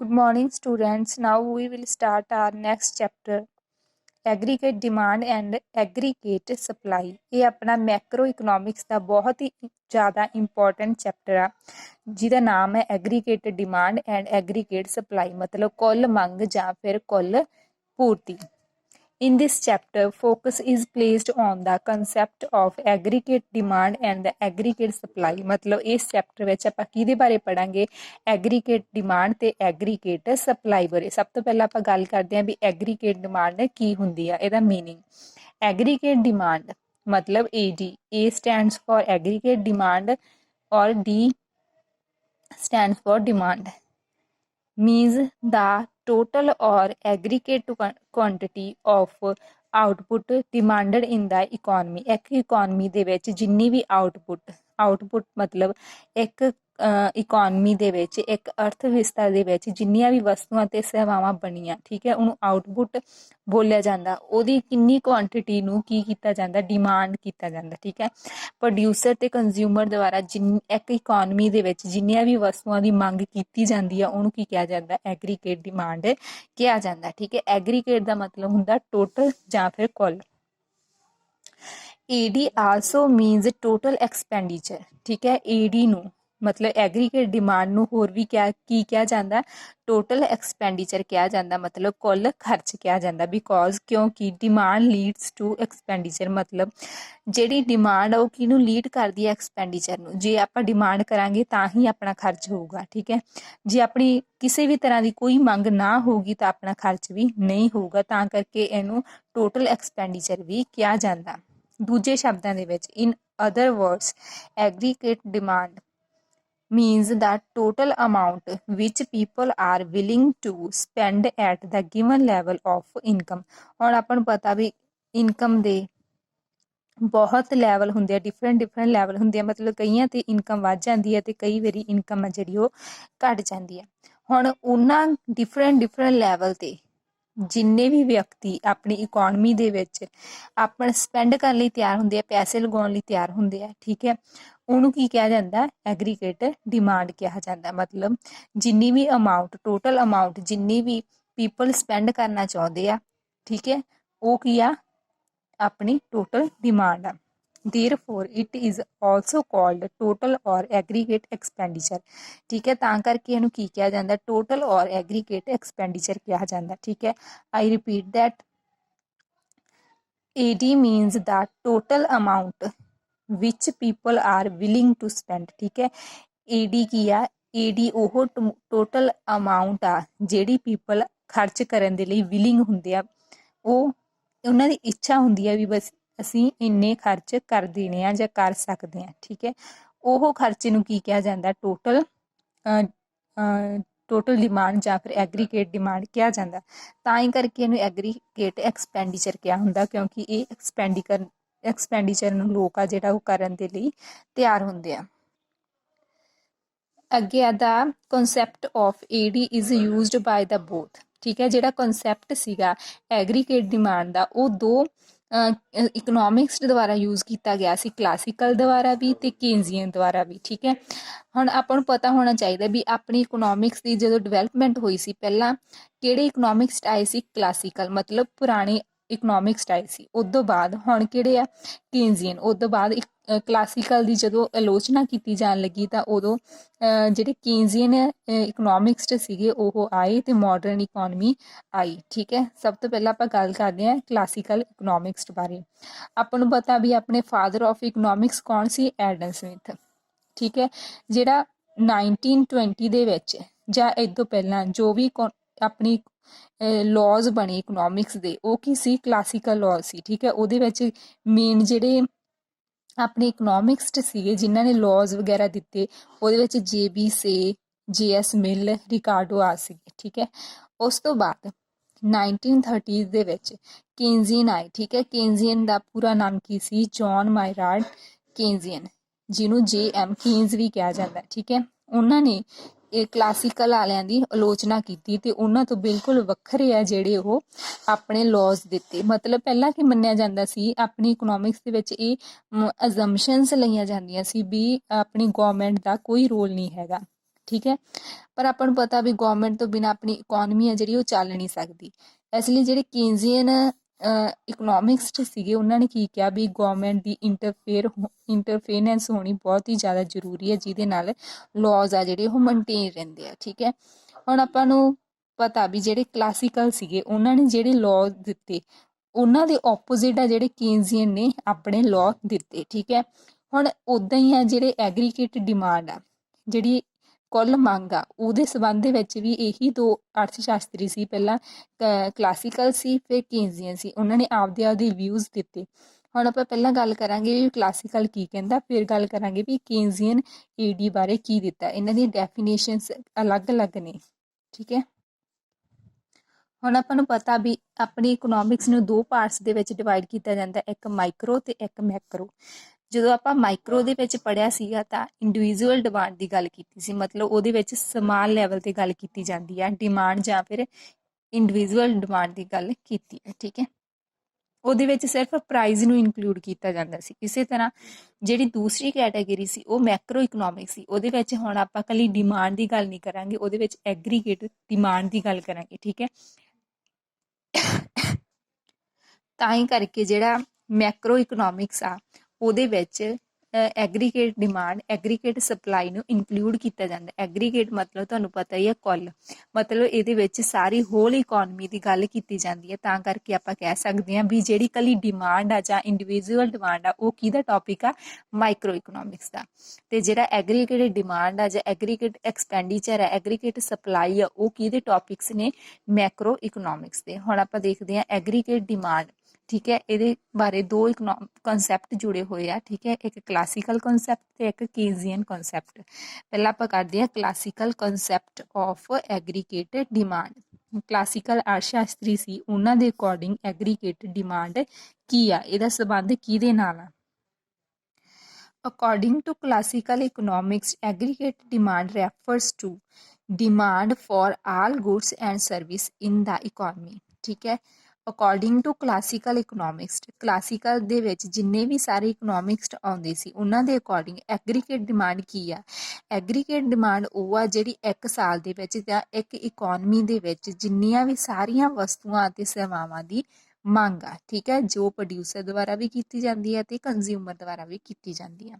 Good morning, students. Now we will start our next chapter. Aggregate demand and aggregate supply. ਇਹ ਆਪਣਾ Macro economics ਦਾ ਬਹੁਤ ਹੀ ਜ਼ਿਆਦਾ important chapter ਆ ਜਿਹਦਾ ਨਾਮ ਹੈ aggregate demand and aggregate supply, ਮਤਲਬ ਕੁੱਲ ਮੰਗ ਜਾਂ ਫਿਰ ਕੁੱਲ ਪੂਰਤੀ। In this chapter, focus is placed on the concept of aggregate demand and the aggregate supply। मतलब इस चैप्टर ਵਿੱਚ ਆਪਾਂ ਕਿਹਦੇ ਬਾਰੇ ਪੜਾਂਗੇ? ਐਗਰੀਗੇਟ ਡਿਮਾਂਡ ਤੇ ਐਗਰੀਗੇਟ ਸਪਲਾਈ ਬਾਰੇ। ਸਭ ਤੋਂ ਪਹਿਲਾਂ ਆਪਾਂ ਗੱਲ ਕਰਦੇ ਹਾਂ ਵੀ ਐਗਰੀਗੇਟ ਡਿਮਾਂਡ ਕੀ ਹੁੰਦੀ ਆ, ਇਹਦਾ ਮੀਨਿੰਗ। ਐਗਰੀਗੇਟ ਡਿਮਾਂਡ ਮਤਲਬ AD, A stands for aggregate demand or D stands for demand, means the total or aggregate quantity of output demanded in the economy। ਇੱਕ ਇਕੋਨਮੀ ਦੇ ਵਿੱਚ ਜਿੰਨੀ ਵੀ ਆਊਟਪੁੱਟ ਮਤਲਬ ਇੱਕ ਇਕੋਨਮੀ ਦੇ ਵਿੱਚ, ਇੱਕ ਅਰਥ ਵਿਵਸਥਾ ਦੇ ਵਿੱਚ ਜਿੰਨੀਆਂ ਵੀ ਵਸਤੂਆਂ ਤੇ ਸੇਵਾਵਾਂ ਬਣੀਆਂ, ਠੀਕ ਹੈ, ਉਹਨੂੰ ਆਊਟਪੁੱਟ ਬੋਲਿਆ ਜਾਂਦਾ। ਉਹਦੀ ਕਿੰਨੀ ਕੁਆਂਟਿਟੀ ਨੂੰ ਕੀ ਕੀਤਾ ਜਾਂਦਾ? ਡਿਮਾਂਡ ਕੀਤਾ ਜਾਂਦਾ, ਠੀਕ ਹੈ। ਪ੍ਰੋਡਿਊਸਰ ਤੇ ਕੰਜ਼ਿਊਮਰ ਦੁਆਰਾ ਇੱਕ ਇਕੋਨਮੀ ਦੇ ਵਿੱਚ ਜਿੰਨੀਆਂ ਵੀ ਵਸਤੂਆਂ ਦੀ ਮੰਗ ਕੀਤੀ ਜਾਂਦੀ ਆ ਉਹਨੂੰ ਕੀ ਕਿਹਾ ਜਾਂਦਾ? ਐਗਰੀਗੇਟ ਡਿਮਾਂਡ ਕਿਹਾ ਜਾਂਦਾ, ਠੀਕ ਹੈ। ਐਗਰੀਗੇਟ ਦਾ ਮਤਲਬ ਹੁੰਦਾ ਟੋਟਲ ਜਾਂ ਫਿਰ ਕੁੱਲ। AD also means total expenditure, ਠੀਕ ਹੈ। AD ਨੂੰ ਮਤਲਬ ਐਗਰੀਗੇਟ ਡਿਮਾਂਡ ਨੂੰ ਹੋਰ ਵੀ ਕੀ ਕਿਹਾ ਜਾਂਦਾ? ਟੋਟਲ ਐਕਸਪੈਂਡੀਚਰ ਕਿਹਾ ਜਾਂਦਾ, ਮਤਲਬ ਕੁੱਲ ਖਰਚ ਕਿਹਾ ਜਾਂਦਾ। ਬਿਕੋਜ਼ ਕਿਉਂਕਿ ਡਿਮਾਂਡ ਲੀਡਸ ਟੂ ਐਕਸਪੈਂਡੀਚਰ, ਮਤਲਬ ਜਿਹੜੀ ਡਿਮਾਂਡ ਆ ਉਹ ਕਿਹਨੂੰ ਲੀਡ ਕਰਦੀ ਹੈ? ਐਕਸਪੈਂਡੀਚਰ ਨੂੰ। ਜੇ ਆਪਾਂ ਡਿਮਾਂਡ ਕਰਾਂਗੇ ਤਾਂ ਹੀ ਆਪਣਾ ਖਰਚ ਹੋਊਗਾ, ਠੀਕ ਹੈ। ਜੇ ਆਪਣੀ ਕਿਸੇ ਵੀ ਤਰ੍ਹਾਂ ਦੀ ਕੋਈ ਮੰਗ ਨਾ ਹੋਊਗੀ ਤਾਂ ਆਪਣਾ ਖਰਚ ਵੀ ਨਹੀਂ ਹੋਊਗਾ, ਤਾਂ ਕਰਕੇ ਇਹਨੂੰ ਟੋਟਲ ਐਕਸਪੈਂਡੀਚਰ ਵੀ ਕਿਹਾ ਜਾਂਦਾ। ਦੂਜੇ ਸ਼ਬਦਾਂ ਦੇ ਵਿੱਚ, ਇਨ other words, aggregate demand means the total amount which people are willing to spend at the given level of income। ਹੁਣ ਆਪਾਂ ਨੂੰ ਪਤਾ ਵੀ ਇਨਕਮ ਦੇ ਬਹੁਤ ਲੈਵਲ ਹੁੰਦੇ ਆ, ਡਿਫਰੈਂਟ ਲੈਵਲ ਹੁੰਦੇ ਆ, ਮਤਲਬ ਕਈਆਂ ਤੇ ਇਨਕਮ ਵੱਧ ਜਾਂਦੀ ਹੈ ਤੇ ਕਈ ਵਾਰੀ ਇਨਕਮ ਆ ਜਿਹੜੀ ਉਹ ਘੱਟ ਜਾਂਦੀ ਹੈ। ਹੁਣ ਉਹਨਾਂ ਡਿਫਰੈਂਟ ਲੈਵਲ ਤੇ ਜਿੰਨੇ ਵੀ ਵਿਅਕਤੀ ਆਪਣੀ ਇਕੋਨਮੀ ਦੇ ਵਿੱਚ ਆਪਣਾ ਸਪੈਂਡ ਕਰਨ ਲਈ ਤਿਆਰ ਹੁੰਦੇ ਆ, ਪੈਸੇ ਲਗਾਉਣ ਲਈ ਤਿਆਰ ਹੁੰਦੇ ਆ, ਠੀਕ ਹੈ, ਉਹਨੂੰ ਕੀ ਕਿਹਾ ਜਾਂਦਾ? ਐਗਰੀਗੇਟ ਡਿਮਾਂਡ ਕਿਹਾ ਜਾਂਦਾ। ਮਤਲਬ ਜਿੰਨੀ ਵੀ ਅਮਾਊਂਟ, ਟੋਟਲ ਅਮਾਊਂਟ ਜਿੰਨੀ ਵੀ ਪੀਪਲ ਸਪੈਂਡ ਕਰਨਾ ਚਾਹੁੰਦੇ ਆ, ਠੀਕ ਹੈ, ਉਹ ਕੀ ਆ? ਆਪਣੀ ਟੋਟਲ ਡਿਮਾਂਡ ਆ। therefore it is also called total or aggregate expenditure, ਠੀਕ ਹੈ। ਤਾਂ ਕਰਕੇ ਇਹਨੂੰ ਕੀ ਕਿਹਾ ਜਾਂਦਾ? ਟੋਟਲ ਔਰ ਐਗਰੀਗੇਟ ਐਕਸਪੈਂਡੀਚਰ ਕਿਹਾ ਜਾਂਦਾ, ਠੀਕ ਹੈ। I repeat that, AD means the total amount which people are willing to spend, ਠੀਕ ਹੈ। AD ਕੀ ਆ? AD ਉਹ ਟੋਟਲ ਅਮਾਊਂਟ ਆ ਜਿਹੜੀ ਪੀਪਲ ਖਰਚ ਕਰਨ ਦੇ ਲਈ ਵਿਲਿੰਗ ਹੁੰਦੇ ਆ, ਉਹ ਉਹਨਾਂ ਦੀ ਇੱਛਾ ਹੁੰਦੀ ਹੈ ਵੀ ਬਸ ਅਸੀਂ ਇੰਨੇ ਖਰਚ ਕਰ ਦੇਣੇ ਆ ਜਾਂ ਕਰ ਸਕਦੇ ਹਾਂ, ਠੀਕ ਹੈ। ਉਹ ਖਰਚੇ ਨੂੰ ਕੀ ਕਿਹਾ ਜਾਂਦਾ? ਟੋਟਲ ਡਿਮਾਂਡ ਜਾਂ ਫਿਰ ਐਗਰੀਗੇਟ ਡਿਮਾਂਡ ਕਿਹਾ ਜਾਂਦਾ। ਤਾਂ ਹੀ ਕਰਕੇ ਇਹਨੂੰ ਐਗਰੀਗੇਟ ਐਕਸਪੈਂਡੀਚਰ ਕਿਹਾ ਹੁੰਦਾ, ਕਿਉਂਕਿ ਇਹ ਐਕਸਪੈਂਡੀਚਰ ਨੂੰ ਲੋਕ ਆ ਜਿਹੜਾ ਉਹ ਕਰਨ ਦੇ ਲਈ ਤਿਆਰ ਹੁੰਦੇ ਆ। ਅੱਗੇ ਆ ਦਾ concept of AD is used by the both, ਠੀਕ ਹੈ। ਜਿਹੜਾ ਕਨਸੈਪਟ ਸੀਗਾ ਐਗਰੀਗੇਟ ਡਿਮਾਂਡ ਦਾ, ਉਹ ਦੋ ਇਕਨੋਮਿਕਸ ਦੁਆਰਾ ਯੂਜ਼ ਕੀਤਾ ਗਿਆ ਸੀ, ਕਲਾਸੀਕਲ ਦੁਆਰਾ ਵੀ ਤੇ ਕੇਨਜ਼ੀਅਨ ਦੁਆਰਾ ਵੀ, ਠੀਕ ਹੈ। ਹੁਣ ਆਪਾਂ ਨੂੰ ਪਤਾ ਹੋਣਾ ਚਾਹੀਦਾ ਵੀ ਆਪਣੀ ਇਕਨੋਮਿਕਸ ਦੀ ਜਦੋਂ ਡਿਵੈਲਪਮੈਂਟ ਹੋਈ ਸੀ, ਪਹਿਲਾਂ ਕਿਹੜੇ ਇਕਨੋਮਿਕਸ ਆਏ ਸੀ? ਕਲਾਸੀਕਲ, ਮਤਲਬ ਪੁਰਾਣੇ ਇਕਨੋਮਿਕਸ ਆਏ ਸੀ। ਉਸ ਤੋਂ ਬਾਅਦ ਹੁਣ ਕਿਹੜੇ ਆ? ਕੇਨਜ਼ੀਅਨ। ਉਸ ਤੋਂ ਬਾਅਦ ਕਲਾਸੀਕਲ ਦੀ ਜਦੋਂ ਆਲੋਚਨਾ ਕੀਤੀ ਜਾਣ ਲੱਗੀ ਤਾਂ ਉਦੋਂ ਜਿਹੜੇ ਕੇਨਜ਼ੀਅਨ ਇਕਨੋਮਿਕਸ ਸੀਗੇ ਉਹ ਆਏ ਤੇ ਮਾਡਰਨ ਇਕੋਨਮੀ ਆਈ, ਠੀਕ ਹੈ। ਸਭ ਤੋਂ ਪਹਿਲਾਂ ਆਪਾਂ ਗੱਲ ਕਰਦੇ ਹਾਂ ਕਲਾਸੀਕਲ ਇਕਨੋਮਿਕਸ ਬਾਰੇ। ਆਪਾਂ ਨੂੰ ਪਤਾ ਵੀ ਆਪਣੇ ਫਾਦਰ ਆਫ ਇਕਨੋਮਿਕਸ ਕੌਣ ਸੀ? ਐਡਮ ਸਮਿਥ, ਠੀਕ ਹੈ। ਜਿਹੜਾ 1920 ਦੇ ਵਿੱਚ ਜਾਂ ਇਸ ਤੋਂ ਪਹਿਲਾਂ ਜੋ ਵੀ ਆਪਣੀ ਲਾਜ਼ ਬਣੇ ਇਕਨੋਮਿਕਸ ਦੇ, ਉਹ ਕੀ ਸੀ? ਕਲਾਸੀਕਲ ਲਾਜ਼ ਸੀ, ਠੀਕ ਹੈ। ਉਹਦੇ ਵਿੱਚ ਮੇਨ ਜਿਹੜੇ ਆਪਣੇ ਇਕਨੋਮਿਕਸਟ ਸੀਗੇ ਜਿਨ੍ਹਾਂ ਨੇ ਲਾਜ਼ ਵਗੈਰਾ ਦਿੱਤੇ, ਉਹਦੇ ਵਿੱਚ JB ਸੇ, JS ਮਿਲ, ਰਿਕਾਰਡੋ ਆ ਸੀਗੇ, ਠੀਕ ਹੈ। ਉਸ ਤੋਂ ਬਾਅਦ 1930 ਦੇ ਵਿੱਚ ਕੇਨਜ਼ੀਅਨ ਆਏ, ਠੀਕ ਹੈ। ਕੇਨਜ਼ੀਅਨ ਦਾ ਪੂਰਾ ਨਾਮ ਕੀ ਸੀ? ਜੌਨ ਮਾਇਰਾਰਡ ਕੇਨਜ਼ੀਅਨ, ਜਿਹਨੂੰ JM ਕੇਨਜ਼ ਵੀ ਕਿਹਾ ਜਾਂਦਾ, ਠੀਕ ਹੈ। ਉਹਨਾਂ ਨੇ ਇਹ ਕਲਾਸੀਕਲ ਵਾਲਿਆਂ ਦੀ ਆਲੋਚਨਾ ਕੀਤੀ ਤੇ ਉਹਨਾਂ ਤੋਂ ਬਿਲਕੁਲ ਵੱਖਰੇ ਆ ਜਿਹੜੇ ਉਹ ਆਪਣੇ ਲਾਜ਼ ਦਿੱਤੇ। ਮਤਲਬ ਪਹਿਲਾਂ ਕੀ ਮੰਨਿਆ ਜਾਂਦਾ ਸੀ ਆਪਣੀ ਇਕਨੋਮਿਕਸ ਦੇ ਵਿੱਚ? ਇਹ ਅਜ਼ੰਪਸ਼ਨਸ ਲਈਆਂ ਜਾਂਦੀਆਂ ਸੀ ਵੀ ਆਪਣੀ ਗੌਰਮੈਂਟ ਦਾ ਕੋਈ ਰੋਲ ਨਹੀਂ ਹੈਗਾ, ठीक है। पर ਆਪਾਂ ਨੂੰ ਪਤਾ ਵੀ ਗਵਰਨਮੈਂਟ ਤੋਂ ਬਿਨਾਂ ਆਪਣੀ ਇਕਨੋਮੀ ਹੈ ਜਿਹੜੀ ਉਹ ਚੱਲ ਨਹੀਂ ਸਕਦੀ। ਇਸ ਲਈ ਜਿਹੜੇ ਕੀਨਜ਼ੀਅਨ ਇਕਨੋਮਿਕਸਟ ਸੀਗੇ ਉਹਨਾਂ ਨੇ ਕੀ ਕਿਹਾ ਵੀ ਗਵਰਨਮੈਂਟ ਦੀ ਇੰਟਰਫੇਰੈਂਸ ਹੋਣੀ ਬਹੁਤ ਹੀ ਜ਼ਿਆਦਾ ਜ਼ਰੂਰੀ ਹੈ, ਜਿਹਦੇ ਨਾਲ ਲਾਜ਼ ਆ ਜਿਹੜੇ ਉਹ ਮੇਨਟੇਨ ਰਹਿੰਦੇ ਆ। ਠੀਕ ਹੈ। ਹੁਣ ਆਪਾਂ ਨੂੰ ਪਤਾ ਵੀ ਜਿਹੜੇ ਕਲਾਸੀਕਲ ਸੀਗੇ ਉਹਨਾਂ ਨੇ ਜਿਹੜੇ ਲਾਅ ਦਿੱਤੇ ਉਹਨਾਂ ਦੇ ਆਪੋਜ਼ਿਟ ਆ ਜਿਹੜੇ ਕੀਨਜ਼ੀਅਨ ਨੇ ਆਪਣੇ ਲਾਅ ਦਿੱਤੇ। ਠੀਕ ਹੈ। ਹੁਣ ਉੱਦਾਂ ਹੀ ਆ ਜਿਹੜੇ ਐਗਰੀਗੇਟ ਡਿਮਾਂਡ ਆ, ਜਿਹੜੀ ਕੁੱਲ ਮੰਗ ਆ, ਉਹਦੇ ਸੰਬੰਧ ਦੇ ਵਿੱਚ ਵੀ ਇਹੀ ਦੋ ਅਰਥ ਸ਼ਾਸਤਰੀ ਸੀ, ਪਹਿਲਾਂ ਕਲਾਸੀਕਲ ਸੀ ਫਿਰ ਕੀਨਜ਼ੀਅਨ ਸੀ। ਉਹਨਾਂ ਨੇ ਆਪਦੇ ਵਿਊਜ਼ ਦਿੱਤੇ। ਹੁਣ ਆਪਾਂ ਪਹਿਲਾਂ ਗੱਲ ਕਰਾਂਗੇ ਵੀ ਕਲਾਸੀਕਲ ਕੀ ਕਹਿੰਦਾ, ਫਿਰ ਗੱਲ ਕਰਾਂਗੇ ਵੀ ਕੀਨਜ਼ੀਅਨ ਏਡੀ ਬਾਰੇ ਕੀ ਦਿੱਤਾ। ਇਹਨਾਂ ਦੀਆਂ ਡੈਫੀਨੇਸ਼ਨਸ ਅਲੱਗ-ਅਲੱਗ ਨੇ। ਠੀਕ ਹੈ। ਹੁਣ ਆਪਾਂ ਨੂੰ ਪਤਾ ਵੀ ਆਪਣੀ ਇਕਨੋਮਿਕਸ ਨੂੰ ਦੋ ਪਾਰਟਸ ਦੇ ਵਿੱਚ ਡਿਵਾਈਡ ਕੀਤਾ ਜਾਂਦਾ, ਇੱਕ ਮਾਈਕਰੋ ਤੇ ਇੱਕ ਮੈਕਰੋ। ਜਦੋਂ ਆਪਾਂ ਮਾਈਕਰੋ ਦੇ ਵਿੱਚ ਪੜ੍ਹਿਆ ਸੀਗਾ ਤਾਂ ਇੰਡੀਵਿਜੂਅਲ ਡਿਮਾਂਡ ਦੀ ਗੱਲ ਕੀਤੀ ਸੀ, ਮਤਲਬ ਉਹਦੇ ਵਿੱਚ ਸਮਾਲ ਲੈਵਲ ਤੇ ਗੱਲ ਕੀਤੀ ਜਾਂਦੀ ਆ ਡਿਮਾਂਡ, ਜਾਂ ਫਿਰ ਇੰਡੀਵਿਜੂਅਲ ਡਿਮਾਂਡ ਦੀ ਗੱਲ ਕੀਤੀ ਹੈ। ਠੀਕ ਹੈ। ਉਹਦੇ ਵਿੱਚ ਸਿਰਫ ਪ੍ਰਾਈਜ਼ ਨੂੰ ਇਨਕਲੂਡ ਕੀਤਾ ਜਾਂਦਾ ਸੀ। ਇਸੇ ਤਰ੍ਹਾਂ ਜਿਹੜੀ ਦੂਸਰੀ ਕੈਟਾਗਰੀ ਸੀ ਉਹ ਮੈਕਰੋ ਇਕਨੋਮਿਕ ਸੀ। ਉਹਦੇ ਵਿੱਚ ਹੁਣ ਆਪਾਂ ਇਕੱਲੀ ਡਿਮਾਂਡ ਦੀ ਗੱਲ ਨਹੀਂ ਕਰਾਂਗੇ, ਉਹਦੇ ਵਿੱਚ ਐਗਰੀਗੇਟ ਡਿਮਾਂਡ ਦੀ ਗੱਲ ਕਰਾਂਗੇ। ਠੀਕ ਹੈ। ਤਾਂ ਹੀ ਕਰਕੇ ਜਿਹੜਾ ਮੈਕਰੋ ਇਕਨੋਮਿਕਸ ਆ ਉਹਦੇ ਵਿੱਚ ਐਗਰੀਗੇਟ ਡਿਮਾਂਡ, ਐਗਰੀਗੇਟ ਸਪਲਾਈ ਨੂੰ ਇਨਕਲੂਡ ਕੀਤਾ ਜਾਂਦਾ। ਐਗਰੀਗੇਟ ਮਤਲਬ ਤੁਹਾਨੂੰ ਪਤਾ ਹੀ ਹੈ ਕੁੱਲ, ਮਤਲਬ ਇਹਦੇ ਵਿੱਚ ਸਾਰੀ ਹੋਲ ਇਕੋਨਮੀ ਦੀ ਗੱਲ ਕੀਤੀ ਜਾਂਦੀ ਹੈ। ਤਾਂ ਕਰਕੇ ਆਪਾਂ ਕਹਿ ਸਕਦੇ ਹਾਂ ਵੀ ਜਿਹੜੀ ਇਕੱਲੀ ਡਿਮਾਂਡ ਆ ਜਾਂ ਇੰਡੀਵਿਜੂਅਲ ਡਿਮਾਂਡ ਆ ਉਹ ਕਿਹਦਾ ਟੌਪਿਕ ਆ, ਮਾਈਕਰੋ ਇਕਨੋਮਿਕਸ ਦਾ। ਤੇ ਜਿਹੜਾ ਐਗਰੀਗੇਟ ਡਿਮਾਂਡ ਆ ਜਾਂ ਐਗਰੀਗੇਟ ਐਕਸਪੈਂਡੀਚਰ ਹੈ, ਐਗਰੀਗੇਟ ਸਪਲਾਈ ਆ, ਉਹ ਕਿਹਦੇ ਟੌਪਿਕਸ ਨੇ, ਮੈਕਰੋ ਇਕਨੋਮਿਕਸ ਦੇ। ਹੁਣ ਆਪਾਂ ਦੇਖਦੇ ਹਾਂ ਐਗਰੀਗੇਟ ਡਿਮਾਂਡ। ਠੀਕ ਹੈ। ਇਹਦੇ ਬਾਰੇ ਦੋ ਕਨਸੈਪਟ ਜੁੜੇ ਹੋਏ ਆ। ਠੀਕ ਹੈ। ਇੱਕ ਕਲਾਸੀਕਲ ਕਨਸੈਪਟ ਤੇ ਇੱਕ ਕੀਨਜ਼ੀਅਨ ਕਨਸੈਪਟ। ਪਹਿਲਾਂ ਆਪਾਂ ਕਰਦੇ ਹਾਂ classical concept of aggregate demand. Classical ਅਰਥ ਸ਼ਾਸਤਰੀ ਸੀ, ਉਹਨਾਂ ਦੇ ਅਕੋਰਡਿੰਗ ਐਗਰੀਗੇਟ ਡਿਮਾਂਡ ਕੀ ਆ, ਇਹਦਾ ਸੰਬੰਧ ਕਿਹਦੇ ਨਾਲ ਆ। According to classical economics, aggregate demand refers to demand for all goods and service in the economy. ਠੀਕ ਹੈ। According to classical economics, classical ਦੇ ਵਿੱਚ ਜਿੰਨੇ ਵੀ ਸਾਰੇ ਇਕਨੋਮਿਕਸਟ ਆਉਂਦੇ ਸੀ ਉਹਨਾਂ ਦੇ ਅਕੋਰਡਿੰਗ ਐਗਰੀਗੇਟ ਡਿਮਾਂਡ ਕੀ ਆ। ਐਗਰੀਗੇਟ ਡਿਮਾਂਡ ਉਹ ਆ ਜਿਹੜੀ ਇੱਕ ਸਾਲ ਦੇ ਵਿੱਚ ਜਾਂ ਇੱਕ ਇਕੋਨਮੀ ਦੇ ਵਿੱਚ ਜਿੰਨੀਆਂ ਵੀ ਸਾਰੀਆਂ ਵਸਤੂਆਂ ਅਤੇ ਸੇਵਾਵਾਂ ਦੀ ਮੰਗ ਆ। ਠੀਕ ਹੈ। ਜੋ ਪ੍ਰੋਡਿਊਸਰ ਦੁਆਰਾ ਵੀ ਕੀਤੀ ਜਾਂਦੀ ਹੈ ਤੇ ਕੰਜ਼ਿਊਮਰ ਦੁਆਰਾ ਵੀ ਕੀਤੀ ਜਾਂਦੀ ਹੈ।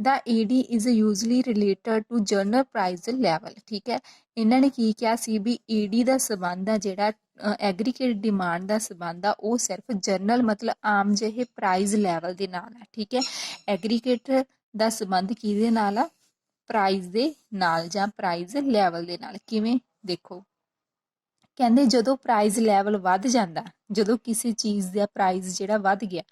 The AD is usually related to general price level. ਠੀਕ ਹੈ। ਇਹਨਾਂ ਨੇ ਕੀ ਕਿਹਾ ਸੀ ਵੀ ਏਡੀ ਦਾ ਸੰਬੰਧ ਆ ਜਿਹੜਾ ਐਗਰੀਗੇਟ ਡਿਮਾਂਡ ਦਾ ਸੰਬੰਧ ਆ ਉਹ ਸਿਰਫ ਜਨਰਲ ਮਤਲਬ ਆਮ ਜਿਹੇ ਪ੍ਰਾਈਜ਼ ਲੈਵਲ ਦੇ ਨਾਲ ਆ। ਠੀਕ ਹੈ। ਐਗਰੀਗੇਟ ਦਾ ਸੰਬੰਧ ਕਿਹਦੇ ਨਾਲ ਆ, ਪ੍ਰਾਈਜ਼ ਦੇ ਨਾਲ ਜਾਂ ਪ੍ਰਾਈਜ਼ ਲੈਵਲ ਦੇ ਨਾਲ। ਕਿਵੇਂ, ਦੇਖੋ ਕਹਿੰਦੇ ਜਦੋਂ ਪ੍ਰਾਈਜ਼ ਲੈਵਲ ਵੱਧ ਜਾਂਦਾ, ਜਦੋਂ ਕਿਸੇ ਚੀਜ਼ ਦਾ ਪ੍ਰਾਈਜ਼ ਜਿਹੜਾ ਵੱਧ ਗਿਆ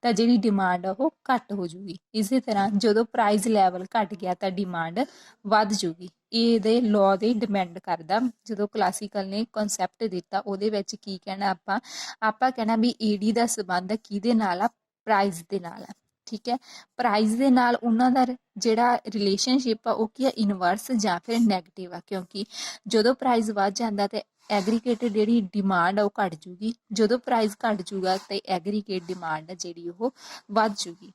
ਤਾਂ ਜਿਹੜੀ ਡਿਮਾਂਡ ਆ ਉਹ ਘੱਟ ਹੋ ਜੂਗੀ। ਇਸੇ ਤਰ੍ਹਾਂ ਜਦੋਂ ਪ੍ਰਾਈਜ਼ ਲੈਵਲ ਘੱਟ ਗਿਆ ਤਾਂ ਡਿਮਾਂਡ ਵੱਧ ਜੂਗੀ। ਇਹਦੇ ਲਾਅ ਦੇ ਡਿਪੈਂਡ ਕਰਦਾ। ਜਦੋਂ ਕਲਾਸੀਕਲ ਨੇ ਕਨਸੈਪਟ ਦਿੱਤਾ ਉਹਦੇ ਵਿੱਚ ਕੀ ਕਹਿਣਾ, ਆਪਾਂ ਕਹਿਣਾ ਵੀ ਏਡੀ ਦਾ ਸੰਬੰਧ ਕਿਹਦੇ ਨਾਲ ਆ, ਪ੍ਰਾਈਜ਼ ਦੇ ਨਾਲ ਆ। ਠੀਕ ਹੈ। ਪ੍ਰਾਈਜ਼ ਦੇ ਨਾਲ ਉਹਨਾਂ ਦਾ ਜਿਹੜਾ ਰਿਲੇਸ਼ਨਸ਼ਿਪ ਆ ਉਹ ਕੀ ਆ, ਇਨਵਰਸ ਜਾਂ ਫਿਰ ਨੈਗੇਟਿਵ ਆ, ਕਿਉਂਕਿ ਜਦੋਂ ਪ੍ਰਾਈਜ਼ ਵੱਧ ਜਾਂਦਾ ਤੇ ਐਗਰੀਗੇਟ ਜਿਹੜੀ ਡਿਮਾਂਡ ਆ ਉਹ ਘੱਟ ਜੂਗੀ। ਜਦੋਂ ਪ੍ਰਾਈਸ ਘੱਟ ਜੂਗਾ ਤੇ ਐਗਰੀਗੇਟ ਡਿਮਾਂਡ ਆ ਜਿਹੜੀ ਉਹ ਵੱਧ ਜੂਗੀ।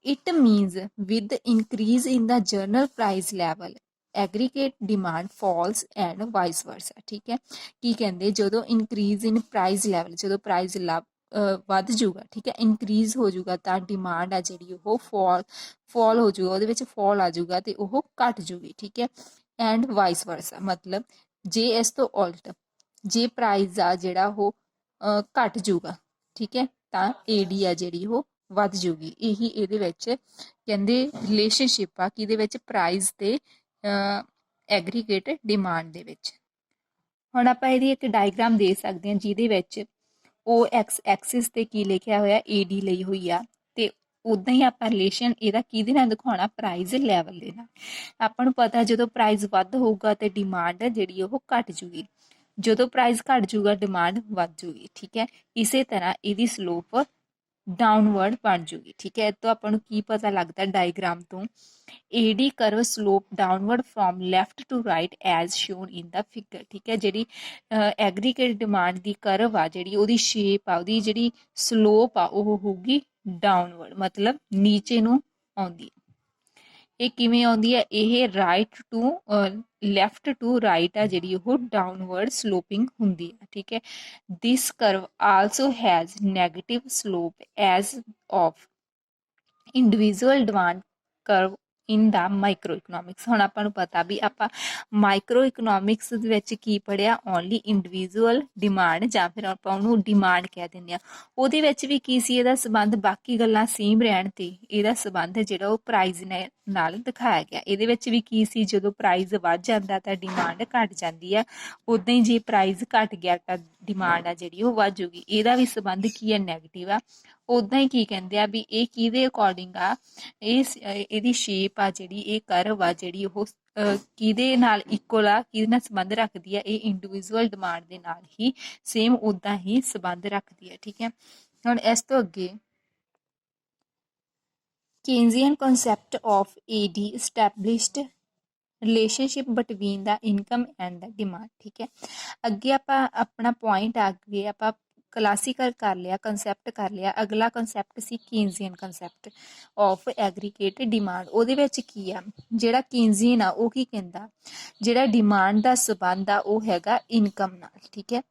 It means with increase in the general price level aggregate demand falls and vice versa. ਠੀਕ ਹੈ। ਕੀ ਕਹਿੰਦੇ, ਜਦੋਂ ਇਨਕਰੀਜ਼ ਇਨ ਪ੍ਰਾਈਸ ਲੈਵਲ, ਜਦੋਂ ਪ੍ਰਾਈਸ ਵੱਧ ਜੂਗਾ, ਠੀਕ ਹੈ, ਇਨਕਰੀਜ਼ ਹੋ ਜੂਗਾ ਤਾਂ ਡਿਮਾਂਡ ਆ ਜਿਹੜੀ ਉਹ ਫਾਲ ਹੋ ਜੂਗਾ, ਉਹਦੇ ਵਿੱਚ ਫਾਲ ਆ ਜੂਗਾ ਤੇ ਉਹ ਘੱਟ ਜੂਗੀ। ਠੀਕ ਹੈ। ਐਂਡ ਵਾਈਸ ਵਰਸਾ ਮਤਲਬ ਜੇ ਇਸ ਤੋਂ ਉਲਟ ਜੇ ਪ੍ਰਾਈਜ਼ ਆ ਜਿਹੜਾ ਉਹ ਘੱਟ ਜੂਗਾ, ਠੀਕ ਹੈ, ਤਾਂ ਏਡੀ ਆ ਜਿਹੜੀ ਉਹ ਵੱਧ ਜੂਗੀ। ਇਹੀ ਇਹਦੇ ਵਿੱਚ ਕਹਿੰਦੇ ਰਿਲੇਸ਼ਨਸ਼ਿਪ ਆ ਕਿਹਦੇ ਵਿੱਚ, ਪ੍ਰਾਈਜ਼ ਤੇ ਐਗਰੀਗੇਟ ਡਿਮਾਂਡ ਦੇ ਵਿੱਚ। ਹੁਣ ਆਪਾਂ ਇਹਦੀ ਇੱਕ ਡਾਇਗਰਾਮ ਦੇ ਸਕਦੇ ਹਾਂ ਜਿਹਦੇ ਵਿੱਚ ਉਹ ਐਕਸਿਸ ਤੇ ਕੀ ਲਿਖਿਆ ਹੋਇਆ, ਏਡੀ ਲਈ ਹੋਈ ਆ, ਤੇ ਉਦਾਂ ਹੀ ਆਪਾਂ ਰਿਲੇਸ਼ਨ ਇਹਦਾ ਕਿਹਦੇ ਨਾਲ ਦਿਖਾਉਣਾ, ਪ੍ਰਾਈਜ਼ ਲੈਵਲ ਦੇ ਨਾਲ। ਆਪਾਂ ਨੂੰ ਪਤਾ ਜਦੋਂ ਪ੍ਰਾਈਜ਼ ਵੱਧ ਹੋਊਗਾ ਤੇ ਡਿਮਾਂਡ ਜਿਹੜੀ ਉਹ ਘੱਟ ਜੂਗੀ, ਜਦੋਂ ਪ੍ਰਾਈਸ ਘੱਟ ਜੂਗਾ ਡਿਮਾਂਡ ਵੱਧ ਜੂਗੀ। ਠੀਕ ਹੈ। ਇਸੇ ਤਰ੍ਹਾਂ ਇਹਦੀ ਸਲੋਪ ਡਾਊਨਵਰਡ ਬਣ ਜੂਗੀ। ਠੀਕ ਹੈ। ਇਹ ਤੋਂ ਆਪਾਂ ਨੂੰ ਕੀ ਪਤਾ ਲੱਗਦਾ ਡਾਇਗਰਾਮ ਤੋਂ, AD curve slope downward from left to right as shown in the figure. ਠੀਕ ਹੈ। ਜਿਹੜੀ ਐਗਰੀਗੇਟ ਡਿਮਾਂਡ ਦੀ ਕਰਵ ਆ ਜਿਹੜੀ ਉਹਦੀ ਸ਼ੇਪ ਆ, ਉਹਦੀ ਜਿਹੜੀ ਸਲੋਪ ਆ ਉਹ ਹੋਊਗੀ ਡਾਊਨਵਰਡ, ਮਤਲਬ ਨੀਚੇ ਨੂੰ ਆਉਂਦੀ। ਇਹ ਕਿਵੇਂ ਆਉਂਦੀ ਹੈ? ਇਹ right to left to right ਆ ਜਿਹੜੀ ਉਹ ਡਾਊਨਵਰਡ ਸਲੋਪਿੰਗ ਹੁੰਦੀ ਹੈ, ਠੀਕ ਹੈ। This curve also has negative slope as of individual demand curve in the microeconomics. ਹੁਣ ਆਪਾਂ ਨੂੰ ਪਤਾ ਵੀ ਆਪਾਂ ਮਾਈਕਰੋ ਇਕਨੋਮਿਕਸ ਦੇ ਵਿੱਚ ਕੀ ਪੜ੍ਹਿਆ? ਓਨਲੀ ਇੰਡੀਵਿਜੂਅਲ ਡਿਮਾਂਡ, ਜਾਂ ਫਿਰ ਆਪਾਂ ਉਹਨੂੰ ਡਿਮਾਂਡ ਕਹਿ ਦਿੰਦੇ ਆ। ਉਹਦੇ ਵਿੱਚ ਵੀ ਕੀ ਸੀ ਇਹਦਾ ਸੰਬੰਧ? ਬਾਕੀ ਗੱਲਾਂ ਸੇਮ ਰਹਿਣ ਤੇ ਇਹਦਾ ਸੰਬੰਧ ਜਿਹੜਾ ਉਹ ਪ੍ਰਾਈਜ਼ ਨਾਲ ਦਿਖਾਇਆ ਗਿਆ। ਇਹਦੇ ਵਿੱਚ ਵੀ ਕੀ ਸੀ? ਜਦੋਂ ਪ੍ਰਾਈਜ਼ ਵੱਧ ਜਾਂਦਾ ਤਾਂ ਡਿਮਾਂਡ ਘਟ ਜਾਂਦੀ ਆ, ਉਦਾਂ ਹੀ ਜੇ ਪ੍ਰਾਈਜ਼ ਘਟ ਗਿਆ ਤਾਂ ਡਿਮਾਂਡ ਆ ਜਿਹੜੀ ਉਹ ਵੱਧ ਜੂਗੀ। ਇਹਦਾ ਵੀ ਸੰਬੰਧ ਕੀ ਹੈ? ਨੈਗੇਟਿਵ ਆ। ਉਦਾਂ ਹੀ ਕੀ ਕਹਿੰਦੇ ਆ ਵੀ ਇਹ ਕਿਹਦੇ ਅਕੋਰਡਿੰਗ ਆ? ਇਹਦੀ ਸ਼ੇਪ ਆ ਜਿਹੜੀ, ਇਹ ਕਰਵ ਆ ਜਿਹੜੀ ਉਹ ਕਿਹਦੇ ਨਾਲ ਇਕੁਅਲ ਆ, ਕਿਹਦੇ ਨਾਲ ਸੰਬੰਧ ਰੱਖਦੀ ਆ? ਇਹ ਇੰਡੀਵਿਜੂਅਲ ਡਿਮਾਂਡ ਦੇ ਨਾਲ ਹੀ ਸੇਮ ਉਦਾਂ ਹੀ ਸੰਬੰਧ ਰੱਖਦੀ ਹੈ, ਠੀਕ ਹੈ। ਹੁਣ ਇਸ ਤੋਂ ਅੱਗੇ Keynesian concept of AD established relationship between the income and the demand, ਠੀਕ ਹੈ। ਅੱਗੇ ਆਪਾਂ ਆਪਣਾ ਪੁਆਇੰਟ ਅੱਗੇ ਆਪਾਂ ਕਲਾਸੀਕਲ ਕਰ ਲਿਆ, ਕੰਸੈਪਟ ਕਰ ਲਿਆ। ਅਗਲਾ ਕੰਸੈਪਟ ਸੀ Keynesian concept of aggregate demand. ਉਹਦੇ ਵਿੱਚ ਕੀ ਆ? ਜਿਹੜਾ ਕੀਨਜ਼ੀਅਨ ਆ ਉਹ ਕੀ ਕਹਿੰਦਾ? ਜਿਹੜਾ ਡਿਮਾਂਡ ਦਾ ਸੰਬੰਧ ਆ ਉਹ ਹੈਗਾ ਇਨਕਮ ਨਾਲ, ਠੀਕ ਹੈ।